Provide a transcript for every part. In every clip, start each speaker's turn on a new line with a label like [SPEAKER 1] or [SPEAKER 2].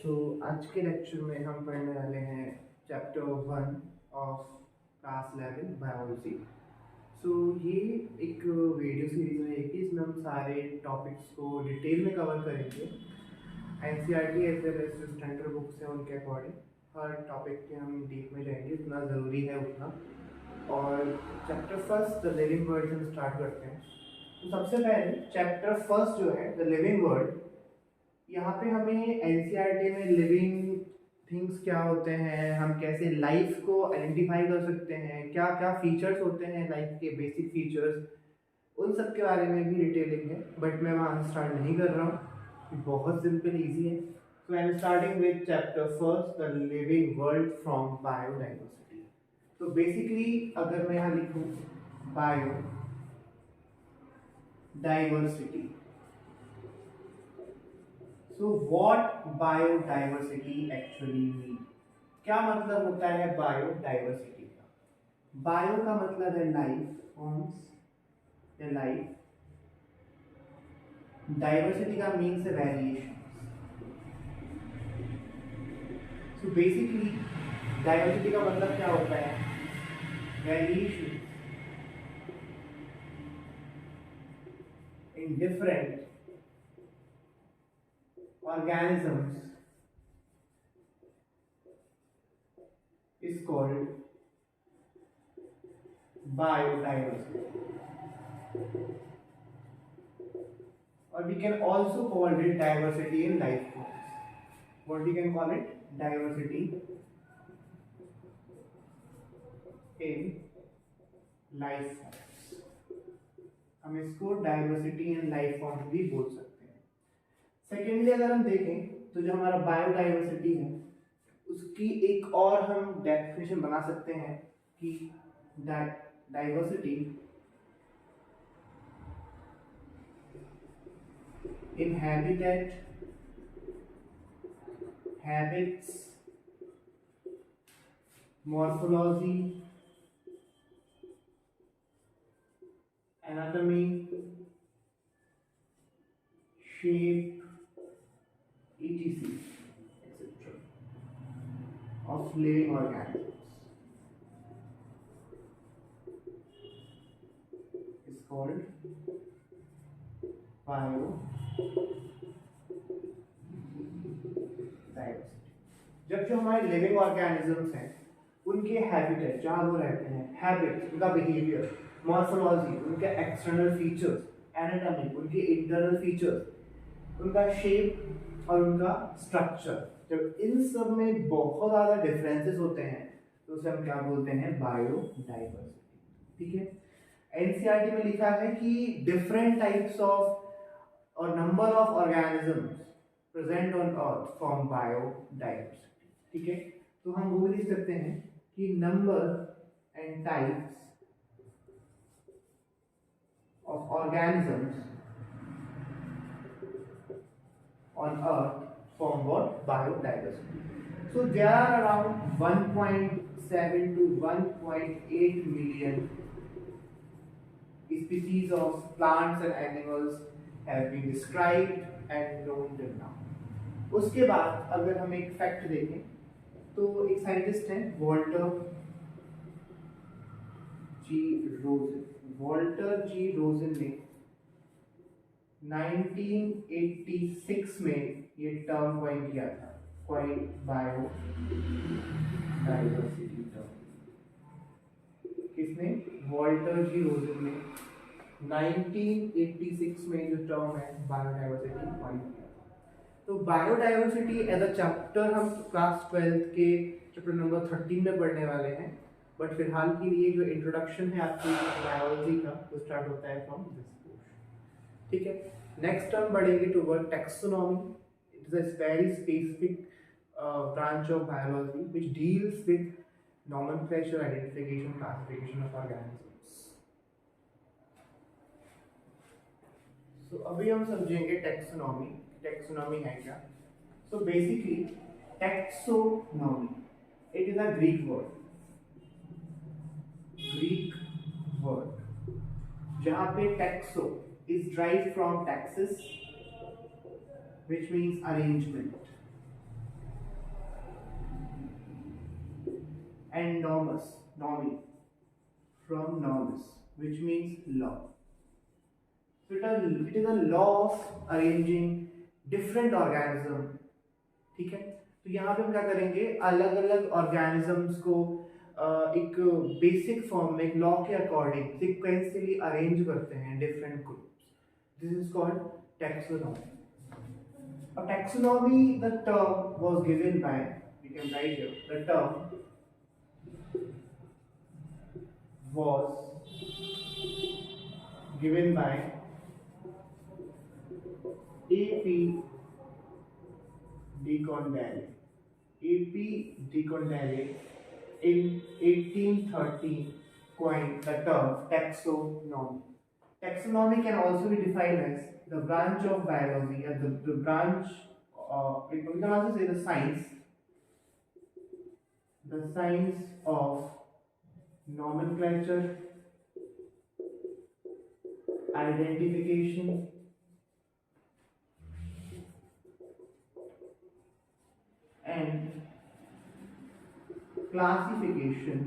[SPEAKER 1] आज के लेक्चर में हम पढ़ने वाले हैं चैप्टर 1 ऑफ क्लास 11 बायोलॉजी। ये एक वीडियो सीरीज रहेगी, इसमें हम सारे टॉपिक्स को डिटेल में कवर करेंगे। एनसीईआरटी एज वेल एज जो स्टैंडर्ड बुक्स हैं उनके अकॉर्डिंग हर टॉपिक के हम डीप में जाएंगे, जितना ज़रूरी है उतना। और chapter first the living world से स्टार्ट करते हैं। तो सबसे पहले चैप्टर फर्स्ट जो है द लिविंग वर्ल्ड, यहाँ पे हमें एनसीईआरटी में लिविंग थिंग्स क्या होते हैं, हम कैसे लाइफ को आइडेंटिफाई कर सकते हैं, क्या क्या फीचर्स होते हैं लाइफ के, बेसिक फीचर्स, उन सब के बारे में भी डिटेलिंग है। बट मैं वहाँ से स्टार्ट नहीं कर रहा हूँ, बहुत सिंपल ईजी है। So I am starting with chapter first the living world from biodiversity. तो बेसिकली अगर मैं यहाँ लिखूँ biodiversity, So what biodiversity actually mean? क्या मतलब होता है बायोडाइवर्सिटी का? बायो का मतलब है लाइफ फॉर्म्स या लाइफ, डाइवर्सिटी का मीन्स है वेरिएशन। सो बेसिकली डाइवर्सिटी का मतलब क्या होता है? Variation in different organisms is called biodiversity, or we can also call it diversity in life forms. What we can call it? Diversity in life forms. हम इसको diversity in life forms भी बोल सकते हैं। सेकेंडली अगर हम देखें तो जो हमारा बायोडाइवर्सिटी है उसकी एक और हम डेफिनेशन बना सकते हैं कि diversity in habitat, habits, morphology, anatomy, shape, etc. etc. of living organisms is called biodiversity. जब जो हमारे लिविंग ऑर्गेनिजम्स हैं उनके हैबिटेट, जहाँ वो रहते हैं, हैबिट्स उनका बिहेवियर, मॉर्फोलॉजी उनके एक्सटर्नल फीचर्स, एनाटॉमी उनके इंटरनल फीचर्स, उनका शेप और उनका स्ट्रक्चर, जब इन सब में बहुत ज़्यादा डिफरेंसेस होते हैं तो उसे हम क्या बोलते हैं? बायोडाइवर्सिटी। ठीक है। एनसीईआरटी में लिखा है कि डिफरेंट टाइप्स ऑफ और number of organisms present on earth form biodiversity. ठीक है। तो हम वो भी लिख सकते हैं कि number and types of organisms on earth form what? Biodiversity. So there are around 1.7 to 1.8 million species of plants and animals have been described and known till now. उसके बाद अगर हम एक फैक्ट देखें तो एक साइंटिस्ट हैं वॉल्टर जी रोजन ने 1986 में ये टर्म कॉइन किया था, बायोडाइवर्सिटी टर्म। किसने? वॉल्टर जी रोजन ने 1986 में जो टर्म है बायोडाइवर्सिटी कॉइन किया था। तो बायोडाइवर्सिटी एज अ चैप्टर हम क्लास 12 के चैप्टर नंबर 13 में पढ़ने वाले हैं, बट फिलहाल के लिए जो इंट्रोडक्शन है आपकी बायोलॉजी का वो स्टार्ट होता है फ्रॉम दिस। ठीक है। नेक्स्ट हम बढ़ेंगे toward taxonomy. It is a very specific branch of biology which deals with nomenclature, identification, classification of organisms. So अभी हम समझेंगे टैक्सोनॉमी। टैक्सोनॉमी है क्या? So basically taxonomy it is a Greek word जहाँ पे टैक्सो is derived from taxis, which means arrangement. and normus, nomi, from normus, which means law. So it is a law of arranging different organism. ठीक है, तो यहाँ पे हम क्या करेंगे, अलग अलग ऑर्गेनिजम्स को एक बेसिक फॉर्म में एक लॉ के अकॉर्डिंग सिक्वेंशियली अरेंज करते हैं different groups. This is called taxonomy. A taxonomy, the term was given by, we can write here, the term was given by A.P. de Condell. A.P. de Condell in 1813 coined the term taxonomy. Taxonomy can also be defined as the branch of biology, and the branch, we can also say the science of nomenclature, identification, and classification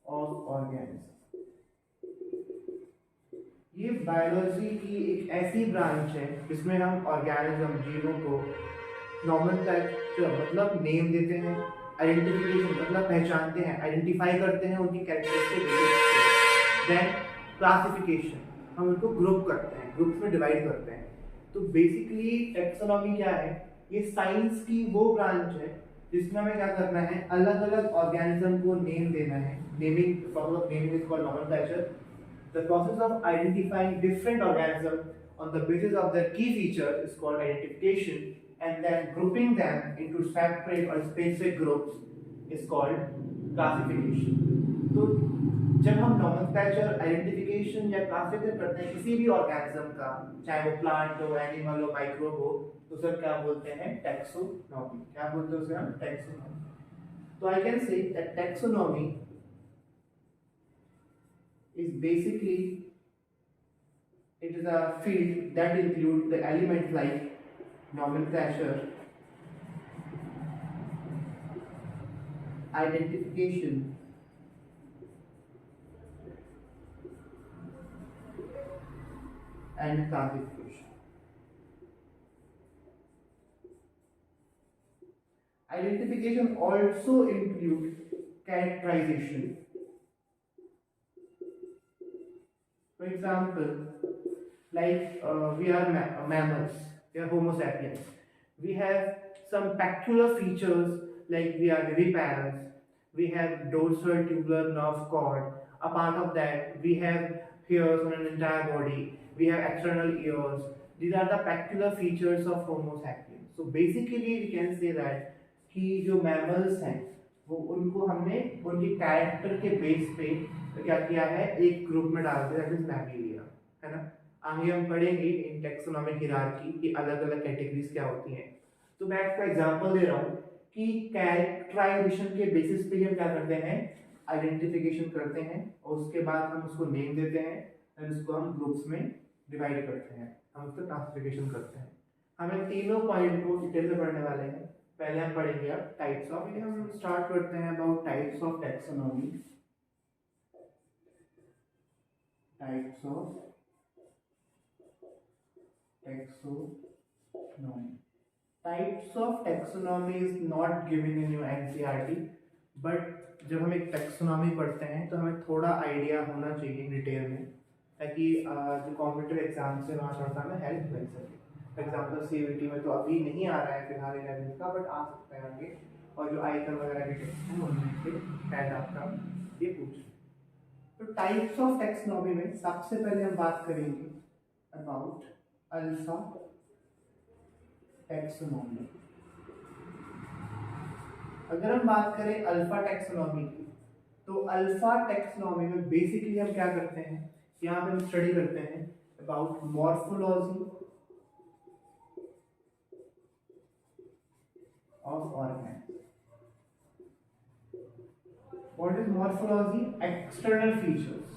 [SPEAKER 1] of organisms. ये biology की एक ऐसी branch है जिसमें हम organism, जीवों को nomenclature मतलब नेम देते हैं, आइडेंटिफिकेशन मतलब पहचानते हैं, आइडेंटिफाई करते हैं उनकी कैरेक्टरिस्टिक, देन क्लासिफिकेशन हम उनको ग्रुप करते हैं, ग्रुप्स में डिवाइड करते हैं. तो बेसिकली टैक्सोनॉमी क्या है, ये साइंस की वो ब्रांच है जिसमें हमें क्या करना है, अलग अलग ऑर्गेनिज्म को नेम देना है. Naming, process of naming is called nomenclature. The process of identifying different organisms on the basis of their key features is called identification, and then grouping them into separate or specific groups is called classification. तो जब हम nomenclature, identification या classification करते हैं किसी भी organism का, चाहे वो plant हो, animal हो, microbe हो, तो सर क्या बोलते हैं, taxonomy. क्या बोलते हैं उसे हम, taxonomy. तो I can say that taxonomy is basically, it is a field that includes the elements like nomenclature, identification, and classification. Identification also includes characterization. For example, like we are mammals, we are Homo sapiens. We have some peculiar features like we are viviparous, we have dorsal tubular nerve cord. A part of that, we have hairs on an entire body, we have external ears. These are the peculiar features of Homo sapiens. So basically, we can say that कि जो mammals हैं वो उनको हमने उनकी character के base पे क्या किया है, एक ग्रुप में डाल दिया, दैट इज मैमिलिया, है ना. आगे हम पढ़ेंगे इन टैक्सोनॉमिक हायरार्की की अलग अलग कैटेगरीज क्या होती हैं. तो मैं आपको एग्जांपल दे रहा हूँ कि कैरेक्टराइजेशन के बेसिस पे हम क्या करते हैं, आइडेंटिफिकेशन करते हैं और उसके बाद हम उसको नेम देते हैं और उसको हम ग्रुप्स में डिवाइड करते हैं, हम उसको क्लासिफिकेशन करते हैं. हमें तीनों पॉइंट को डिटेल में पढ़ने वाले हैं. पहले हम पढ़ेंगे अब टाइप्स ऑफ, हम स्टार्ट करते हैं about types of taxonomy. Types of taxonomy. Types of taxonomy is not given in your NCERT, but जब हम एक taxonomy पढ़ते हैं तो हमें थोड़ा आइडिया होना चाहिए डिटेल में, ताकि जो कॉम्पिटिटिव एग्जाम से वहाँ थोड़ा सा हमें हेल्प मिल सके. फॉर एग्जाम्पल CVT में तो अभी नहीं आ रहा है फिलहाल 11th का, बट आ सकता है आगे, और जो आईकन वगैरह के टेक्स्ट हैं उनमें से शायद आपका ये पूछ. तो टाइप्स ऑफ टैक्सोनॉमी में सबसे पहले हम बात करेंगे अबाउट अल्फा टैक्सोनॉमी. अगर हम बात करें अल्फा टैक्सोनॉमी की, तो अल्फा टैक्सोनॉमी में बेसिकली हम क्या करते हैं, यहाँ पे हम स्टडी करते हैं about morphology of organism. What is morphology? External features.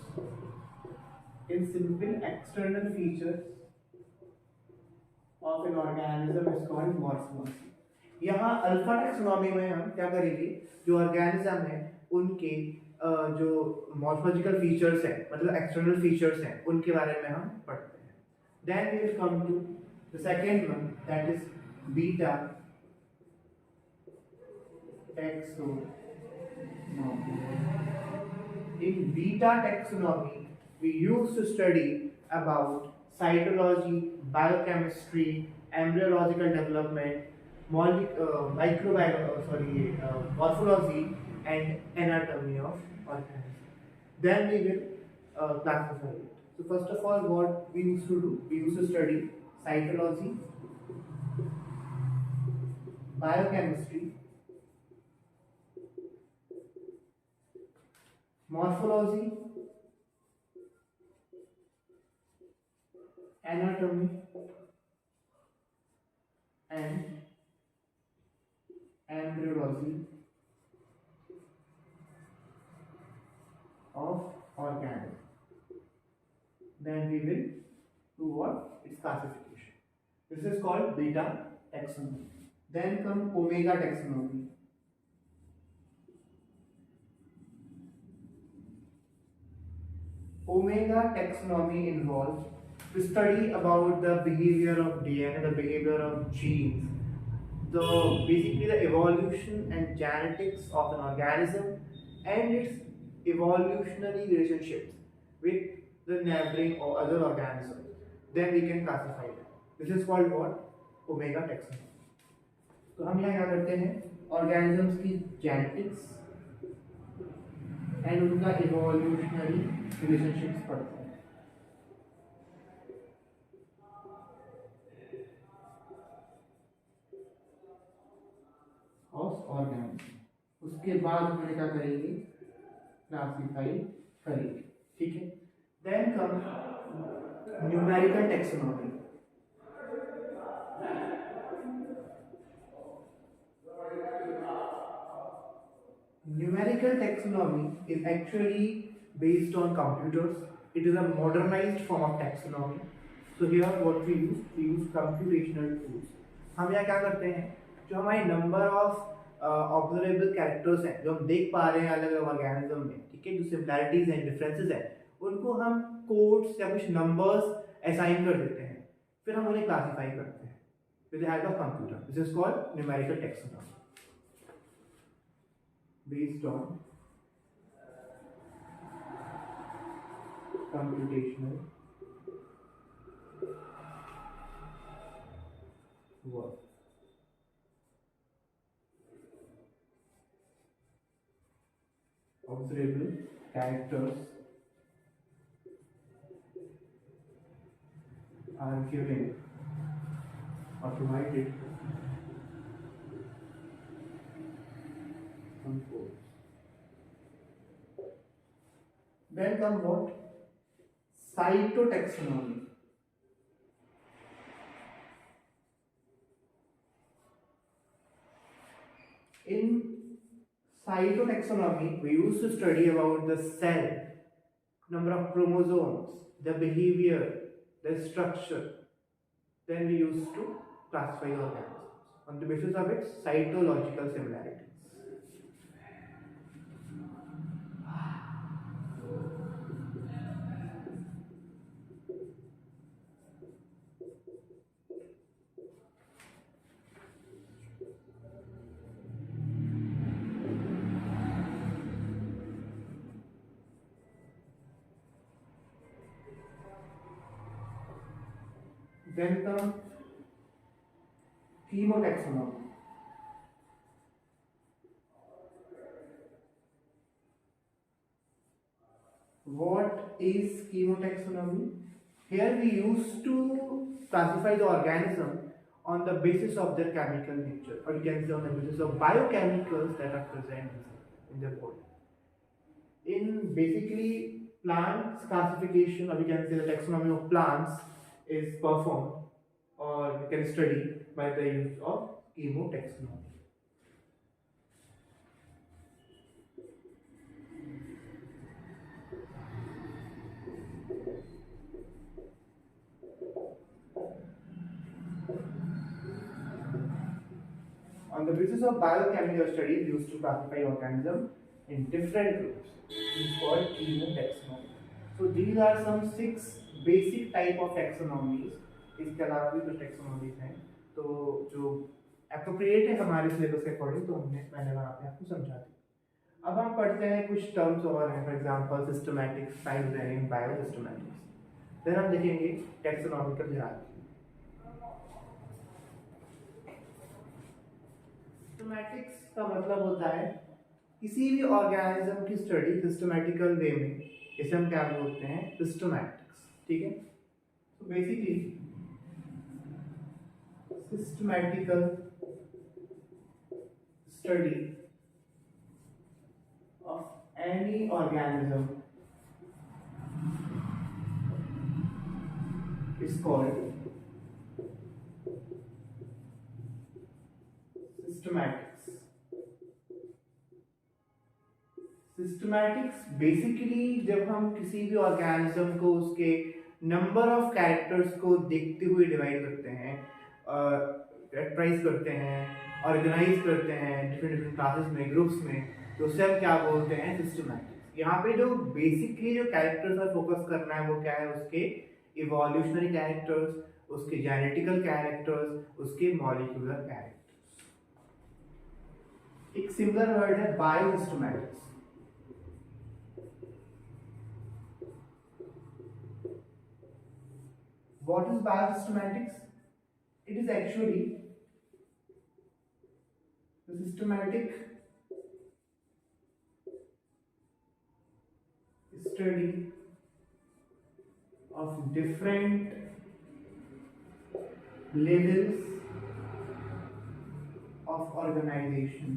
[SPEAKER 1] In simple, external features of an organism is called morphology. यहाँ अल्फा टैक्सोनॉमी में हम क्या करेंगे, जो ऑर्गेनिज्म है उनके जो मॉर्फोलॉजिकल फीचर्स हैं, मतलब एक्सटर्नल फीचर्स हैं, उनके बारे में हम पढ़ते हैं. Then we will come to the second one, that is beta taxonomy. In beta taxonomy, we used to study about cytology, biochemistry, embryological development, morphology, and anatomy of organisms. Then we will classify it. So first of all, what we used to do? We used to study cytology, biochemistry, morphology, anatomy, and embryology of organism. Then we will do what? Its classification. This is called beta taxonomy. Then come omega taxonomy. Omega taxonomy involves to study about the behavior of DNA, the behavior of genes, basically the evolution and genetics of an organism and its evolutionary relationships with the neighboring or other organisms. Then we can classify them. This is called what? Omega taxonomy. तो हम यहाँ क्या करते हैं, organisms की genetics and उनका evolutionary relationships पढ़ते हैं. Of organism. उसके बाद हम क्या करेंगे, क्लासिफाई करेंगे. ठीक है. Then come numerical taxonomy. Numerical taxonomy is actually based on computers. It is a modernized form of taxonomy. So here what we use computational tools. हम यहाँ क्या करते हैं, जो हमारे नंबर ऑफ ऑब्जर्वेबल कैरेक्टर्स हैं, जो हम देख पा रहे हैं अलग अलग ऑर्गेनिज्म में, ठीक है, जो सिमिलैरिटीज हैं, डिफरेंसेस हैं, उनको हम कोड्स या कुछ नंबर्स असाइन कर देते हैं, फिर हम उन्हें क्लासिफाई करते हैं with the help of computer. This is called numerical taxonomy based on computational work. Observable characters are given or provided some codes. Then come what? Cytotaxonomy. In cytotaxonomy, we used to study about the cell, number of chromosomes, the behavior, the structure. Then we used to classify the organisms on the basis of its cytological similarities. Then come chemotaxonomy. What is chemotaxonomy? Here we used to classify the organism on the basis of their chemical nature, or you can say on the basis of biochemicals that are present in their body. In basically plants classification, or we can say the taxonomy of plants is performed or we can study by the use of chemotaxonomy. On the basis of biochemical studies used to classify organisms in different groups. This is called chemotaxonomy. So these are some 6 basic type of taxonomies. इसके अलावा भी कुछ taxonomies हैं, तो जो appropriate है हमारे syllabus के according, तो मैंने वहाँ पे आपको समझा दी। अब हम पढ़ते हैं कुछ terms और हैं, for example systematics, phylogeny, biosystematics. फिर हम देखेंगे taxonomical hierarchy. सिस्टमैटिक्स का मतलब होता है किसी भी ऑर्गेनिज्म की स्टडी सिस्टमैटिकल वे में, इसे हम क्या बोलते हैं, सिस्टमैटिक्स, ठीक है। तो basically systematical study of any organism is called systematics basically जब हम किसी भी ऑर्गेनिज्म को उसके नंबर ऑफ कैरेक्टर्स को देखते हुए डिवाइड करते हैं, कैरेक्टराइज करते हैं, ऑर्गेनाइज करते हैं डिफरेंट क्लासेस में, ग्रुप्स में, तो उसे हम क्या बोलते हैं, सिस्टमैटिक्स। यहाँ पे जो बेसिकली जो कैरेक्टर्स पर फोकस करना है वो क्या है, उसके इवोल्यूशनरी कैरेक्टर्स, उसके जेनेटिकल कैरेक्टर्स, उसके मॉलिक्यूलर कैरेक्टर्स। एक सिमिलर वर्ड है बायोसिस्टमैटिक्स। What is biosystematics? It is actually the systematic study of different levels of organization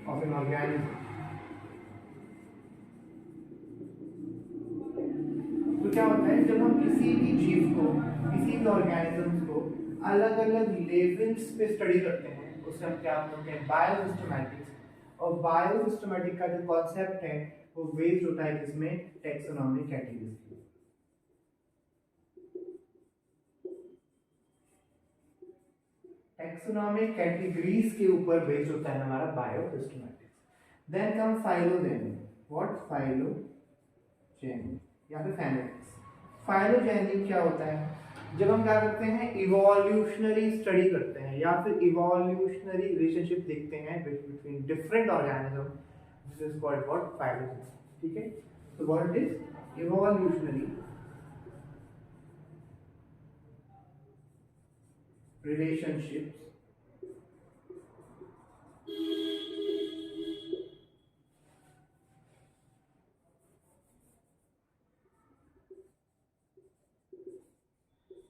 [SPEAKER 1] of an organism. तो क्या होता है, जब हम किसी भी जीव को, किसी भी ऑर्गेनिज्म को अलग अलग लेवल्स पे स्टडी करते हैं, उसे हम क्या बोलते हैं, बायोसिस्टमैटिक्स। और बायोसिस्टमैटिक का जो कॉन्सेप्ट है वो बेस्ड होता है किसमें, टैक्सोनॉमी कैटेगरीज के। टैक्सोनॉमिक कैटेगरीज के ऊपर बेस्ड होता है हमारा biosystematics. Then come phylogeny. What? Phylogeny या फिर फेनेटिक्स। फाइलोजेनी क्या होता है, जब हम क्या करते हैं, इवोल्यूशनरी स्टडी करते हैं या फिर इवोल्यूशनरी रिलेशनशिप देखते हैं between different organism, this is called what, phylogeny, ठीक है। तो what is evolutionary relationships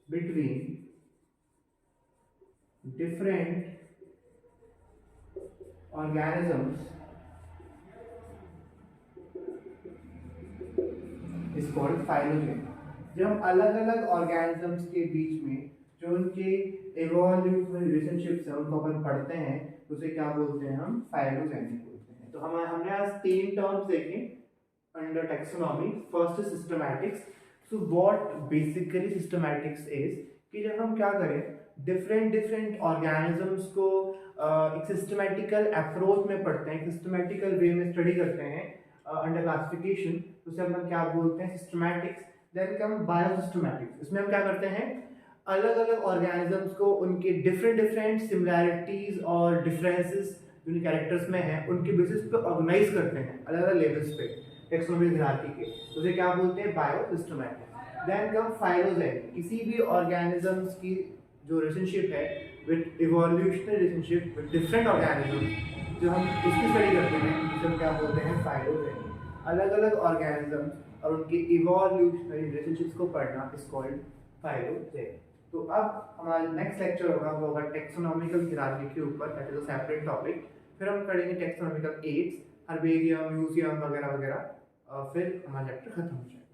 [SPEAKER 1] between different organisms is called phylogeny। जब हम अलग अलग ऑर्गेनिजम्स के बीच में जो उनके इवोल्यूशनरी रिलेशनशिप्स हैं उनको अपन पढ़ते हैं, तो उसे क्या बोलते हैं, हम फाइलोजेनी बोलते हैं। तो हमने आज 3 टर्म्स देखे under taxonomy. First is systematics. So what basically systematics is, कि जब हम क्या करें, डिफरेंट ऑर्गेनिजम्स को एक सिस्टमैटिकल अप्रोच में पढ़ते हैं, सिस्टमैटिकल वे में स्टडी करते हैं अंडर क्लासिफिकेशन, तो उसे हम क्या बोलते हैं, सिस्टमैटिक्स। Then come बायोसिस्टमैटिक्स। इसमें हम क्या करते हैं, अलग अलग ऑर्गेनिजम्स को उनके डिफरेंट सिमिलैरिटीज और डिफरेंसेस जो कैरेक्टर्स में हैं उनके बेसिस पे ऑर्गेनाइज करते हैं अलग अलग लेवल्स पे टैक्सोनॉमिक हायरार्की के, उसे क्या बोलते हैं, बायोसिस्टमैटिक्स। Then come phylogeny. किसी भी ऑर्गेनिजम्स की जो रिलेशनशिप है with evolutionary relationship with different organisms, जो हम उसकी स्टडी करते हैं, उसे हम क्या बोलते हैं, फाइलोजेनी। अलग अलग ऑर्गेनिजम्स और उनके इवोल्यूशनरी रिलेशनशिप्स को पढ़ना इज कॉल्ड फाइलोजेनी। तो अब हमारा नेक्स्ट लेक्चर होगा वो होगा टैक्सोनॉमिकल हायरार्की के ऊपर, that is a separate topic. फिर हम पढ़ेंगे टैक्सोनॉमिकल एड्स, हर्बेरियम, म्यूजियम वगैरह वगैरह, फिर हमारा लेक्चर खत्म हो जाएगा।